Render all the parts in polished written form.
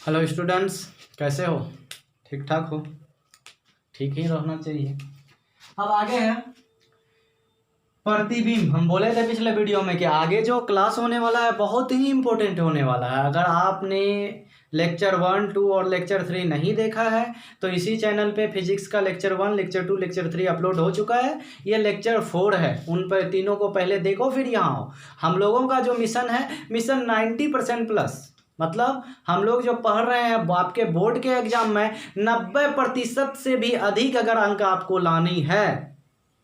Hello students, कैसे हो? ठीक ठाक हो? ठीक ही रहना चाहिए। अब आगे है प्रतिबिंब। हम बोले थे पिछले वीडियो में कि आगे जो क्लास होने वाला है बहुत ही इम्पोर्टेंट होने वाला है। अगर आपने लेक्चर 1, 2 और लेक्चर 3 नहीं देखा है तो इसी चैनल पे फिजिक्स का लेक्चर 1, लेक्चर 2, लेक्चर 3 अपलोड हो चुका है। ये लेक्चर 4 है। उन पर तीनों को पहले देखो फिर यहाँ आओ। हम लोगों का जो मिशन है, मिशन 90% प्लस, मतलब हम लोग जो पढ़ रहे हैं आपके बोर्ड के एग्जाम में 90% से भी अधिक अगर अंक आपको लानी है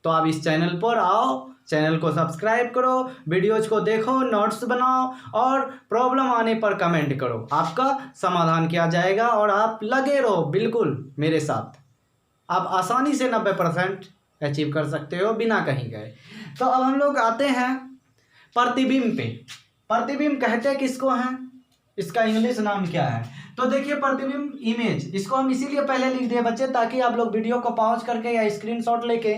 तो आप इस चैनल पर आओ, चैनल को सब्सक्राइब करो, वीडियोज को देखो, नोट्स बनाओ और प्रॉब्लम आने पर कमेंट करो। आपका समाधान किया जाएगा और आप लगे रहो बिल्कुल मेरे साथ। आप आसानी से 90% अचीव कर सकते हो बिना कहीं गए। तो अब हम लोग आते हैं प्रतिबिंब पे। प्रतिबिंब कहते किसको हैं, इसका इंग्लिश नाम क्या है? तो देखिए प्रतिबिंब इमेज, इसको हम इसीलिए पहले लिख दिए बच्चे ताकि आप लोग वीडियो को पॉज करके या स्क्रीनशॉट लेके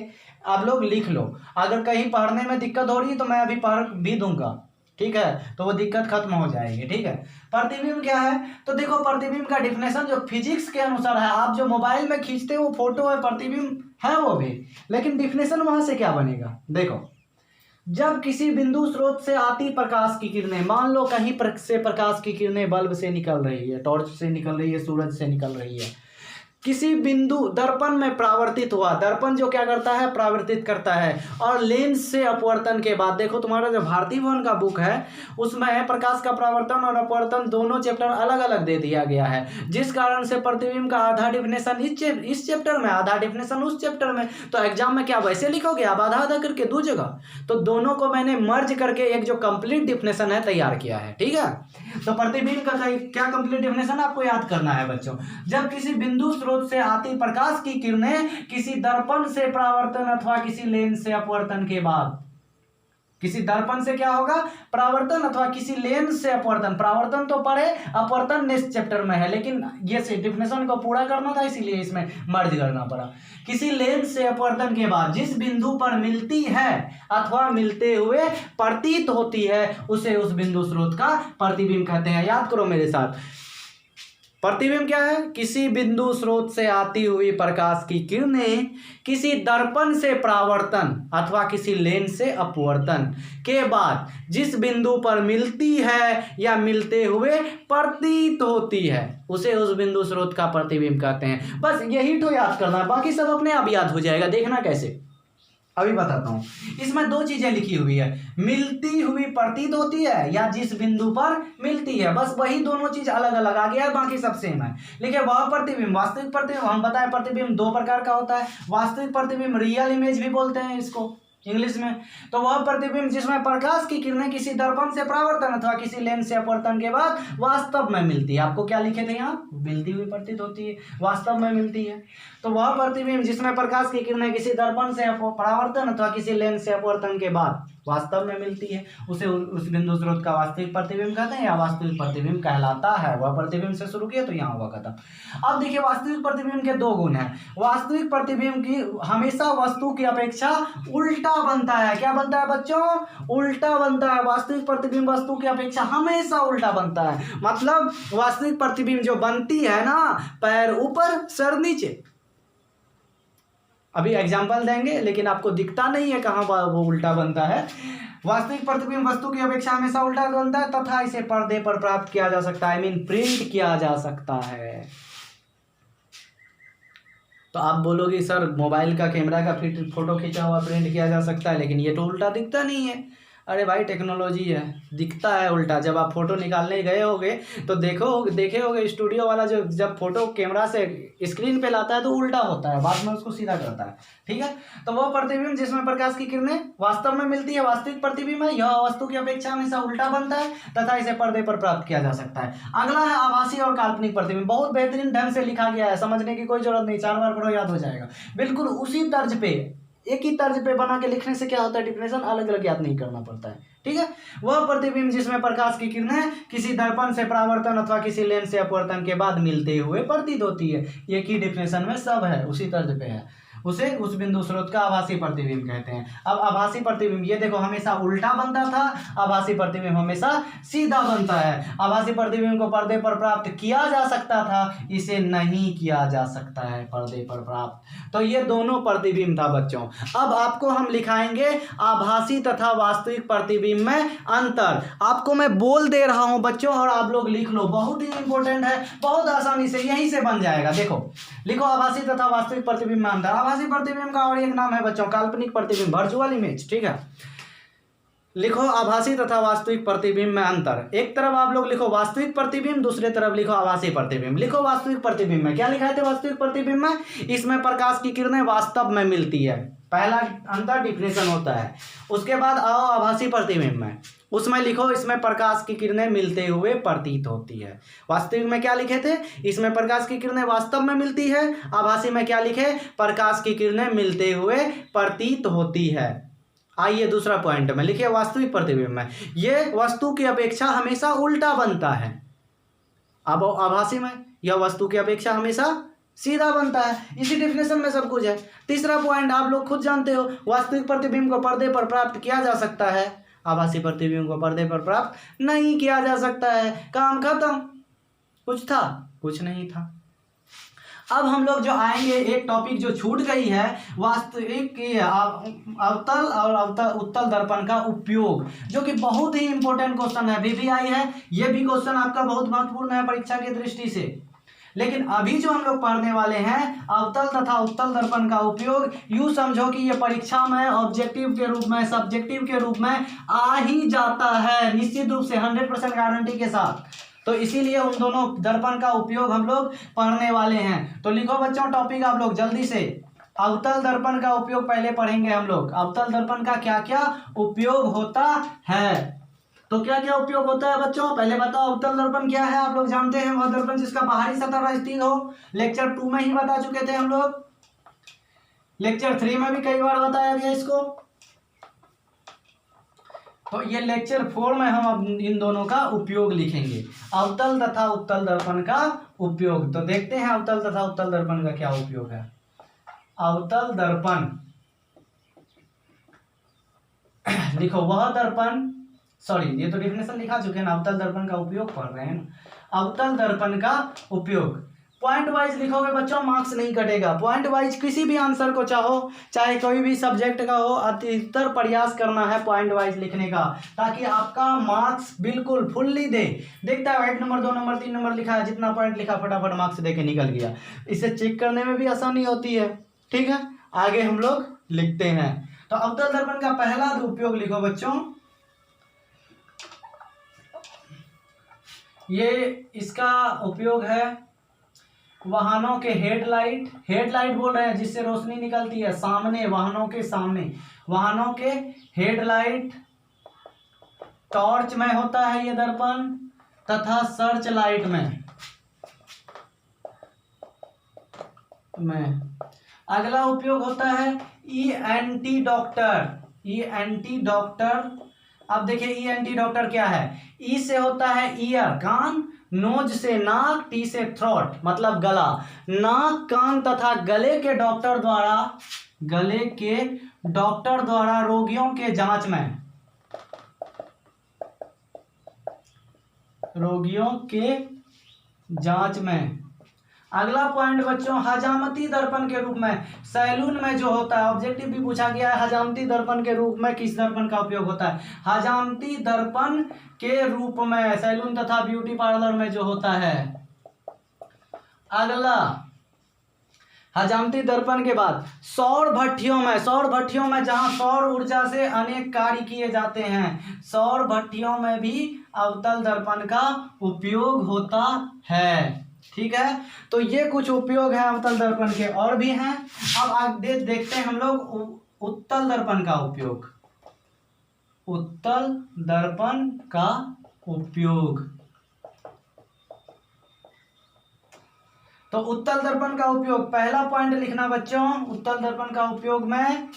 आप लोग लिख लो। अगर कहीं पढ़ने में दिक्कत हो रही है तो मैं अभी पढ़ भी दूंगा, ठीक है, तो वो दिक्कत खत्म हो जाएगी। ठीक है, प्रतिबिंब क्या है? तो देखो प्रतिबिंब का डिफिनेशन जो फिजिक्स के अनुसार है, आप जो मोबाइल में खींचते हो फोटो है, प्रतिबिंब है वो भी, लेकिन डिफिनेशन वहां से क्या बनेगा? देखो, जब किसी बिंदु स्रोत से आती प्रकाश की किरणें, मान लो कहीं से प्रकाश की किरणें बल्ब से निकल रही है, टॉर्च से निकल रही है, सूरज से निकल रही है, किसी बिंदु दर्पण में परावर्तित हुआ। दर्पण जो क्या करता है, परावर्तित करता है। और लेंस से अपवर्तन के बाद, देखो तुम्हारा जो भारती भवन का बुक है उसमें प्रकाश का परावर्तन और अपवर्तन दोनों चैप्टर अलग अलग दे दिया गया है, जिस कारण से प्रतिबिंब का आधा डिफिनेशन इस चैप्टर में, आधा डिफिनेशन उस चैप्टर में। तो एग्जाम में क्या वैसे लिखोगे आप, आधा आधा करके दो जगह? तो दोनों को मैंने मर्ज करके एक जो कंप्लीट डिफिनेशन है तैयार किया है। ठीक है, तो प्रतिबिंब का क्या कंप्लीट डिफिनेशन आपको याद करना है बच्चों। जब किसी बिंदु स्रोत से आती प्रकाश की किरणें किसी दर्पण से परावर्तन अथवा किसी लेंस से अपवर्तन के बाद, किसी दर्पण से क्या होगा, परावर्तन अथवा किसी लेंस से अपवर्तन। परावर्तन तो पढ़े, अपवर्तन नेक्स्ट चैप्टर में है, लेकिन ये डिफिनेशन को पूरा करना था इसीलिए इसमें मर्ज करना पड़ा। किसी लेंस से अपवर्तन के बाद जिस बिंदु पर मिलती है अथवा मिलते हुए प्रतीत होती है उसे उस बिंदु स्रोत का प्रतिबिंब कहते हैं। याद करो मेरे साथ, प्रतिबिंब क्या है? किसी बिंदु स्रोत से आती हुई प्रकाश की किरणें किसी दर्पण से परावर्तन अथवा किसी लेंस से अपवर्तन के बाद जिस बिंदु पर मिलती है या मिलते हुए प्रतीत होती है उसे उस बिंदु स्रोत का प्रतिबिंब कहते हैं। बस यही तो याद करना है, बाकी सब अपने आप याद हो जाएगा। देखना कैसे, अभी बताता हूं। इसमें दो चीजें लिखी हुई है, मिलती हुई प्रतीत होती है या जिस बिंदु पर मिलती है, बस वही दोनों चीज अलग अलग आ गया है, बाकी सब सेम है। लेकिन वह प्रतिबिंब, वास्तविक प्रतिबिंब, हम बताएं प्रतिबिंब दो प्रकार का होता है। वास्तविक प्रतिबिंब रियल इमेज भी बोलते हैं इसको इंग्लिश में। तो वह प्रतिबिंब जिसमें प्रकाश की किरणें किसी दर्पण से परावर्तन अथवा किसी लेंस से अपवर्तन के बाद वास्तव में मिलती है। आपको क्या लिखे थे यहाँ, मिलती हुई प्रतीत होती है, वास्तव में मिलती है। तो वह प्रतिबिंब जिसमें प्रकाश की किरणें किसी दर्पण से परावर्तन अथवा किसी लेंस से अपवर्तन के बाद वास्तव में मिलती है उसे उस बिंदु स्रोत का वास्तविक प्रतिबिंब कहते हैं या वास्तविक प्रतिबिंब कहलाता है। वह प्रतिबिंब से शुरू किया तो यहाँ हुआ खत्म। अब देखिए वास्तविक प्रतिबिंब के दो गुण हैं। वास्तविक प्रतिबिंब की हमेशा वस्तु की अपेक्षा उल्टा बनता है। क्या बनता है बच्चों? उल्टा बनता है। वास्तविक प्रतिबिंब वस्तु की अपेक्षा हमेशा उल्टा बनता है। मतलब वास्तविक प्रतिबिंब जो बनती है ना, पैर ऊपर सर नीचे। अभी एग्जाम्पल देंगे लेकिन आपको दिखता नहीं है कहाँ वो उल्टा बनता है। वास्तविक प्रतिबिंब वस्तु की अपेक्षा हमेशा उल्टा बनता है तथा इसे पर्दे पर प्राप्त किया जा सकता है, प्रिंट किया जा सकता है। तो आप बोलोगे सर मोबाइल का कैमरा का फोटो खींचा हुआ प्रिंट किया जा सकता है, लेकिन ये तो उल्टा दिखता नहीं है। अरे भाई टेक्नोलॉजी है, दिखता है उल्टा। जब आप फोटो निकालने गए होगे तो देखे होगे स्टूडियो वाला जो जब फोटो कैमरा से स्क्रीन पे लाता है तो उल्टा होता है, बाद में उसको सीधा करता है। ठीक है, तो वह प्रतिबिंब जिसमें प्रकाश की किरणें वास्तव में मिलती है वास्तविक प्रतिबिंब है। यह वस्तु की अपेक्षा हमेशा उल्टा बनता है तथा इसे पर्दे पर प्राप्त किया जा सकता है। अगला है आभासी और काल्पनिक प्रतिबिंब। बहुत बेहतरीन ढंग से लिखा गया है, समझने की कोई जरूरत नहीं, 4 बार पढ़ो याद हो जाएगा। बिल्कुल उसी तर्ज पे, एक ही तर्ज पे बना के लिखने से क्या होता है, डिफिनेशन अलग अलग याद नहीं करना पड़ता है। ठीक है, वह प्रतिबिंब जिसमें प्रकाश की किरणें किसी दर्पण से परावर्तन अथवा किसी लेंस से अपवर्तन के बाद मिलते हुए प्रतीत होती है। एक ही डिफिनेशन में सब है, उसी तर्ज पे है। उसे उस बिंदु स्रोत का आभासी प्रतिबिंब कहते हैं। अब आभासी प्रतिबिंब ये देखो हमेशा उल्टा बनता था, आभासी प्रतिबिंब हमेशा सीधा बनता है। आभासी प्रतिबिंब को पर्दे पर प्राप्त किया जा सकता था, इसे नहीं किया जा सकता है पर्दे पर प्राप्त। तो ये दोनों प्रतिबिंब था बच्चों। अब आपको हम लिखाएंगे आभासी तथा वास्तविक प्रतिबिंब में अंतर। आपको मैं बोल दे रहा हूं बच्चों और आप लोग लिख लो, बहुत ही इंपॉर्टेंट है, बहुत आसानी से यहीं से बन जाएगा। देखो लिखो आभासी तथा वास्तविक प्रतिबिंब में अंतर। आभासी प्रतिबिंब का और एक नाम है बच्चों काल्पनिक प्रतिबिंब, वर्चुअल इमेज, ठीक है। लिखो आभासी तथा वास्तविक प्रतिबिंब में अंतर। एक तरफ आप लोग लिखो वास्तविक प्रतिबिंब, दूसरे तरफ लिखो आभासी प्रतिबिंब। लिखो वास्तविक प्रतिबिंब में क्या लिखा है वास्तविक प्रतिबिंब में, इसमें प्रकाश की किरणें वास्तव में मिलती है, पहला अंतर डिफिनेशन होता है। उसके बाद आओ आभासी प्रतिबिंब में, उसमें लिखो इसमें प्रकाश की किरणें मिलते हुए प्रतीत होती है। वास्तविक में क्या लिखे थे, इसमें प्रकाश की किरणें वास्तव में मिलती है, आभासी में क्या लिखे, प्रकाश की किरणें मिलते हुए प्रतीत होती है। आइए दूसरा पॉइंट में लिखिए वास्तविक प्रतिबिंब में ये वस्तु की अपेक्षा हमेशा उल्टा बनता है। अब आभासी में यह वस्तु की अपेक्षा हमेशा सीधा बनता है। इसी डिफिनेशन में सब कुछ है। तीसरा पॉइंट आप लोग खुद जानते हो, वास्तविक प्रतिबिंब को पर्दे पर प्राप्त किया जा सकता है, आभासी प्रतिबिंब को पर्दे पर प्राप्त नहीं किया जा सकता है। काम खत्म। कुछ था? कुछ नहीं था। अब हम लोग जो आएंगे, एक टॉपिक जो छूट गई है, वास्तविक अवतल और उत्तल दर्पण का उपयोग, जो कि बहुत ही इंपॉर्टेंट क्वेश्चन है, VVI है। ये भी क्वेश्चन आपका बहुत महत्वपूर्ण है परीक्षा की दृष्टि से। लेकिन अभी जो हम लोग पढ़ने वाले हैं अवतल तथा उत्तल दर्पण का उपयोग, यूं समझो कि ये परीक्षा में ऑब्जेक्टिव के रूप में, सब्जेक्टिव के रूप में आ ही जाता है निश्चित रूप से, 100% गारंटी के साथ। तो इसीलिए उन दोनों दर्पण का उपयोग हम लोग पढ़ने वाले हैं। तो लिखो बच्चों टॉपिक आप लोग जल्दी से। अवतल दर्पण का उपयोग पहले पढ़ेंगे हम लोग। अवतल दर्पण का क्या क्या उपयोग होता है, तो क्या क्या उपयोग होता है बच्चों, पहले बताओ। अवतल दर्पण क्या है, आप लोग जानते हैं, वह दर्पण जिसका बाहरी सतह पर स्थित हो। लेक्चर 2 में ही बता चुके थे हम लोग, लेक्चर 3 में भी कई बार बताया गया इसको। तो ये लेक्चर 4 में हम अब इन दोनों का उपयोग लिखेंगे, अवतल तथा उत्तल दर्पण का उपयोग। तो देखते हैं अवतल तथा उत्तल दर्पण का क्या उपयोग है। अवतल दर्पण लिखो वह दर्पण, सॉरी ये तो डिफिनेशन लिखा चुके हैं ना, अवतल दर्पण का उपयोग पढ़ रहे हैं ना। अवतल दर्पण का उपयोग पॉइंट वाइज लिखोगे बच्चों, मार्क्स नहीं कटेगा। पॉइंट वाइज किसी भी आंसर को चाहे कोई भी सब्जेक्ट का हो, अधिकतर प्रयास करना है पॉइंट वाइज लिखने का, ताकि आपका मार्क्स बिल्कुल फुल्ली देखता है 1 नंबर 2 नंबर 3 नंबर लिखा है, जितना पॉइंट लिखा फटाफट मार्क्स दे के निकल गया। इसे चेक करने में भी आसानी होती है। ठीक है, आगे हम लोग लिखते हैं। तो अवतल दर्पण का पहला उपयोग लिखो बच्चों, ये इसका उपयोग है वाहनों के हेडलाइट बोल रहे हैं, जिससे रोशनी निकलती है सामने, वाहनों के सामने, वाहनों के हेडलाइट, टॉर्च में होता है ये दर्पण, तथा सर्च लाइट में। अगला उपयोग होता है ई एंटी डॉक्टर। अब देखिए ई एंटी डॉक्टर क्या है, ई से होता है ईयर कान, नोज से नाक, टी से थ्रोट मतलब गला। नाक कान तथा गले के डॉक्टर द्वारा रोगियों के जांच में। अगला पॉइंट बच्चों हजामती दर्पण के रूप में, सैलून में जो होता है, ऑब्जेक्टिव भी पूछा गया है, हजामती दर्पण के रूप में किस दर्पण का उपयोग होता है। हजामती दर्पण के रूप में सैलून तथा ब्यूटी पार्लर में जो होता है। अगला हजामती दर्पण के बाद सौर भट्टियों में जहां सौर ऊर्जा से अनेक कार्य किए जाते हैं, सौर भट्टियों में भी अवतल दर्पण का उपयोग होता है। ठीक है, तो ये कुछ उपयोग है अवतल दर्पण के, और भी हैं। अब आगे देखते हैं हम लोग उत्तल दर्पण का उपयोग। उत्तल दर्पण का उपयोग, तो उत्तल दर्पण का उपयोग पहला पॉइंट लिखना बच्चों। उत्तल दर्पण का उपयोग में,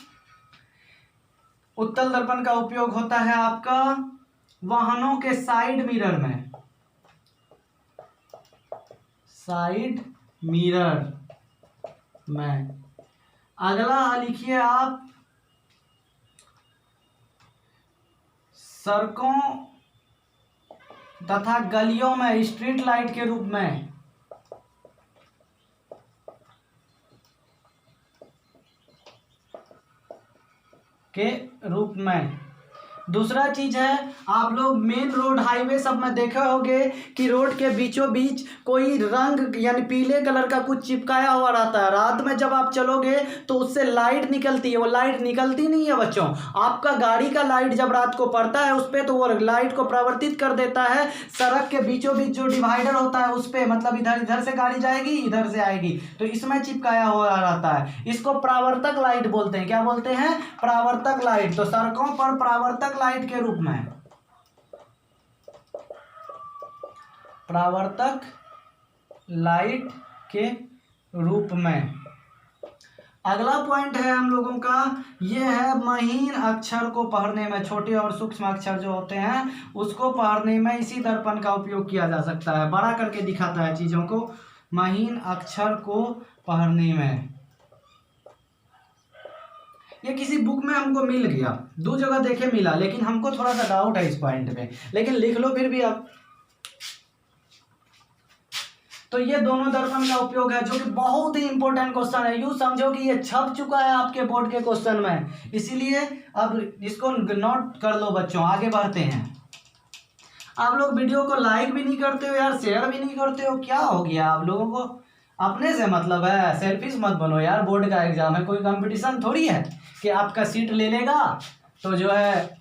उत्तल दर्पण का उपयोग होता है आपका वाहनों के साइड मिरर में, अगला लिखिए आप सड़कों तथा गलियों में स्ट्रीट लाइट के रूप में दूसरा चीज है, आप लोग मेन रोड हाईवे सब में देखे होंगे कि रोड के बीचों बीच कोई रंग यानी पीले कलर का कुछ चिपकाया हुआ रहता है। रात में जब आप चलोगे तो उससे लाइट निकलती है, वो लाइट निकलती नहीं है बच्चों। आपका गाड़ी का लाइट जब रात को पड़ता है उस पर तो वो लाइट को परावर्तित कर देता है सड़क के बीचों बीच जो डिवाइडर होता है उस पर, मतलब इधर से गाड़ी जाएगी इधर से आएगी तो इसमें चिपकाया हुआ रहता है। इसको परावर्तक लाइट बोलते हैं। क्या बोलते हैं? परावर्तक लाइट। तो सड़कों पर परावर्तक लाइट के रूप में, परावर्तक लाइट के रूप में। अगला पॉइंट है हम लोगों का, ये है महीन अक्षर को पढ़ने में, छोटे और सूक्ष्म अक्षर जो होते हैं उसको पढ़ने में इसी दर्पण का उपयोग किया जा सकता है। बड़ा करके दिखाता है चीजों को, महीन अक्षर को पढ़ने में। ये किसी बुक में हमको मिल गया, 2 जगह देखे मिला, लेकिन हमको थोड़ा सा डाउट है इस पॉइंट पे, लेकिन लिख लो फिर भी आप। तो ये दोनों दर्पण का उपयोग है जो कि बहुत ही इंपॉर्टेंट क्वेश्चन है। यूं समझो कि ये छप चुका है आपके बोर्ड के क्वेश्चन में, इसीलिए अब इसको नोट कर लो बच्चों। आगे बढ़ते हैं। आप लोग वीडियो को लाइक भी नहीं करते हो यार, शेयर भी नहीं करते हो, क्या हो गया आप लोगों को? अपने से मतलब है, सेल्फिश मत बनो यार। बोर्ड का एग्जाम है, कोई कंपटीशन थोड़ी है कि आपका सीट ले लेगा तो जो है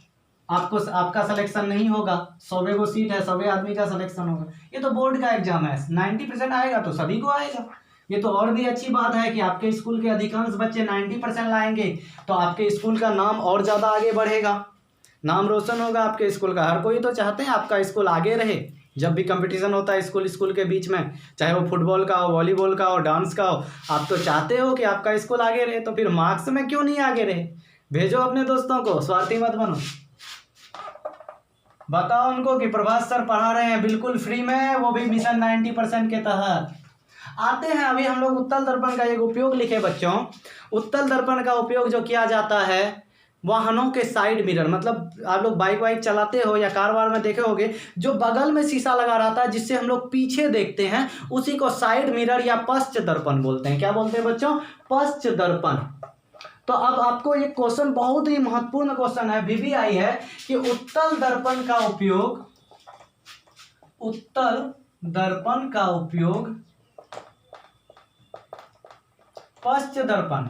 आपका सिलेक्शन नहीं होगा। 100 को सीट है, 100 आदमी का सिलेक्शन होगा। ये तो बोर्ड का एग्जाम है, 90% आएगा तो सभी को आएगा। ये तो और भी अच्छी बात है कि आपके स्कूल के अधिकांश बच्चे 90% लाएंगे तो आपके स्कूल का नाम और ज़्यादा आगे बढ़ेगा, नाम रोशन होगा आपके स्कूल का। हर कोई तो चाहते हैं आपका स्कूल आगे रहे। जब भी कंपटीशन होता है स्कूल के बीच में, चाहे वो फुटबॉल का हो, वॉलीबॉल का हो, डांस का हो, आप तो चाहते हो कि आपका स्कूल आगे रहे। तो फिर मार्क्स में क्यों नहीं आगे रहे? भेजो अपने दोस्तों को, स्वार्थी मत बनो। बताओ उनको कि प्रभास सर पढ़ा रहे हैं बिल्कुल फ्री में, वो भी मिशन 90% के तहत। आते हैं अभी हम लोग उत्तल दर्पण का एक उपयोग लिखे बच्चों। उत्तल दर्पण का उपयोग जो किया जाता है वाहनों के साइड मिरर, मतलब आप लोग बाइक वाइक चलाते हो या कार वार में देखे होगे, जो बगल में शीशा लगा रहता है जिससे हम लोग पीछे देखते हैं, उसी को साइड मिरर या पश्च दर्पण बोलते हैं। क्या बोलते हैं बच्चों? पश्च दर्पण। तो अब आपको एक क्वेश्चन, बहुत ही महत्वपूर्ण क्वेश्चन है, VVI है कि उत्तल दर्पण का उपयोग, उत्तल दर्पण का उपयोग पश्च दर्पण,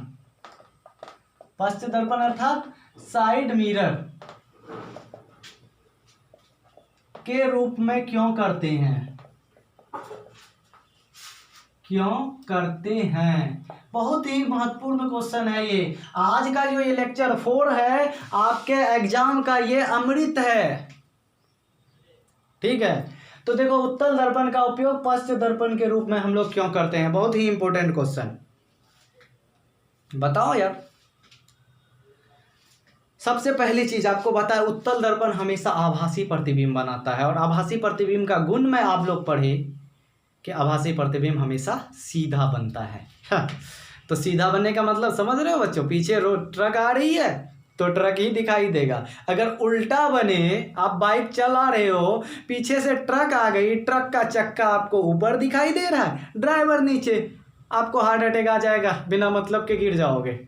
पश्च दर्पण अर्थात साइड मिरर के रूप में क्यों करते हैं? क्यों करते हैं? बहुत ही महत्वपूर्ण क्वेश्चन है ये। आज का जो ये लेक्चर 4 है आपके एग्जाम का, ये अमृत है। ठीक है, तो देखो उत्तल दर्पण का उपयोग पश्च दर्पण के रूप में हम लोग क्यों करते हैं? बहुत ही इंपॉर्टेंट क्वेश्चन, बताओ यार। सबसे पहली चीज आपको बताया, उत्तल दर्पण हमेशा आभासी प्रतिबिंब बनाता है, और आभासी प्रतिबिंब का गुण में आप लोग पढ़े कि आभासी प्रतिबिंब हमेशा सीधा बनता है। तो सीधा बनने का मतलब समझ रहे हो बच्चों? पीछे रोड ट्रक आ रही है तो ट्रक ही दिखाई देगा। अगर उल्टा बने, आप बाइक चला रहे हो, पीछे से ट्रक आ गई, ट्रक का चक्का आपको ऊपर दिखाई दे रहा है, ड्राइवर नीचे, आपको हार्ट अटैक आ जाएगा, बिना मतलब के गिर जाओगे।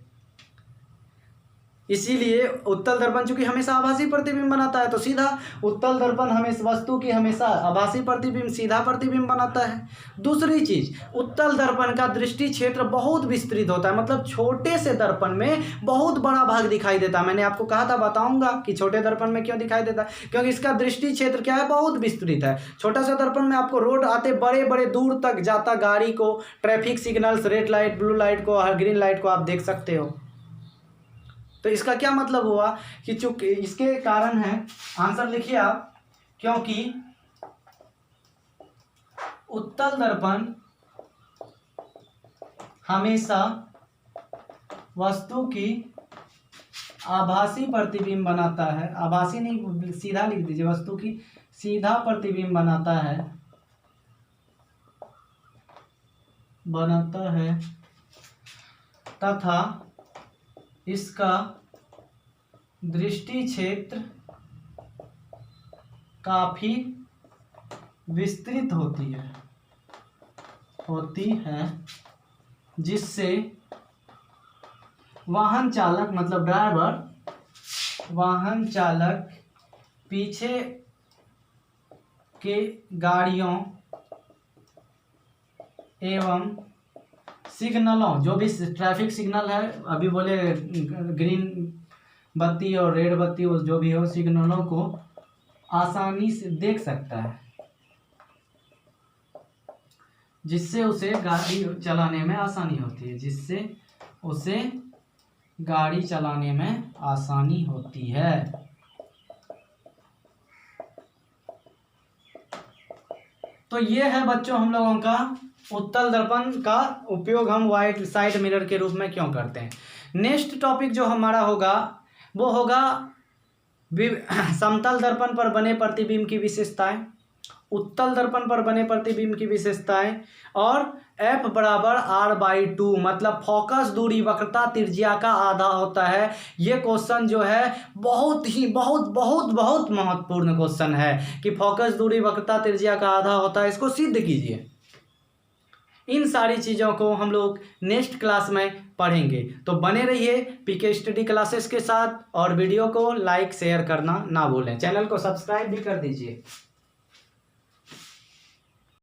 इसीलिए उत्तल दर्पण चूंकि हमेशा आभासी प्रतिबिंब बनाता है तो सीधा, उत्तल दर्पण हमेशा वस्तु की हमेशा आभासी प्रतिबिंब, सीधा प्रतिबिंब बनाता है। दूसरी चीज, उत्तल दर्पण का दृष्टि क्षेत्र बहुत विस्तृत होता है, मतलब छोटे से दर्पण में बहुत बड़ा भाग दिखाई देता है। मैंने आपको कहा था, बताऊंगा कि छोटे दर्पण में क्यों दिखाई देता है, क्योंकि इसका दृष्टि क्षेत्र क्या है? बहुत विस्तृत है। छोटा सा दर्पण में आपको रोड आते बड़े बड़े दूर तक जाता गाड़ी को, traffic signals, red light, blue light को, ग्रीन लाइट को आप देख सकते हो। तो इसका क्या मतलब हुआ कि चूंकि इसके कारण है, आंसर लिखिए आप, क्योंकि उत्तल दर्पण हमेशा वस्तु की आभासी प्रतिबिंब बनाता है, आभासी नहीं सीधा लिख दीजिए, वस्तु की सीधा प्रतिबिंब बनाता है तथा इसका दृष्टि क्षेत्र काफी विस्तृत होती है जिससे वाहन चालक मतलब ड्राइवर, वाहन चालक पीछे के गाड़ियों एवं सिग्नलों, जो भी ट्रैफिक सिग्नल है, अभी बोले ग्रीन बत्ती और रेड बत्ती जो भी हो, सिग्नलों को आसानी से देख सकता है, जिससे उसे गाड़ी चलाने में आसानी होती है, जिससे उसे गाड़ी चलाने में आसानी होती है। तो ये है बच्चों हम लोगों का उत्तल दर्पण का उपयोग हम वाइड साइड मिरर के रूप में क्यों करते हैं। नेक्स्ट टॉपिक जो हमारा होगा वो होगा समतल दर्पण पर बने प्रतिबिंब की विशेषताएं, उत्तल दर्पण पर बने प्रतिबिंब की विशेषताएं, और F बराबर R/2 मतलब फोकस दूरी वक्रता त्रिज्या का आधा होता है। ये क्वेश्चन जो है बहुत महत्वपूर्ण क्वेश्चन है कि फोकस दूरी वक्रता त्रिज्या का आधा होता है, इसको सिद्ध कीजिए। इन सारी चीज़ों को हम लोग नेक्स्ट क्लास में पढ़ेंगे, तो बने रहिए पीके स्टडी क्लासेस के साथ, और वीडियो को लाइक शेयर करना ना भूलें, चैनल को सब्सक्राइब भी कर दीजिए।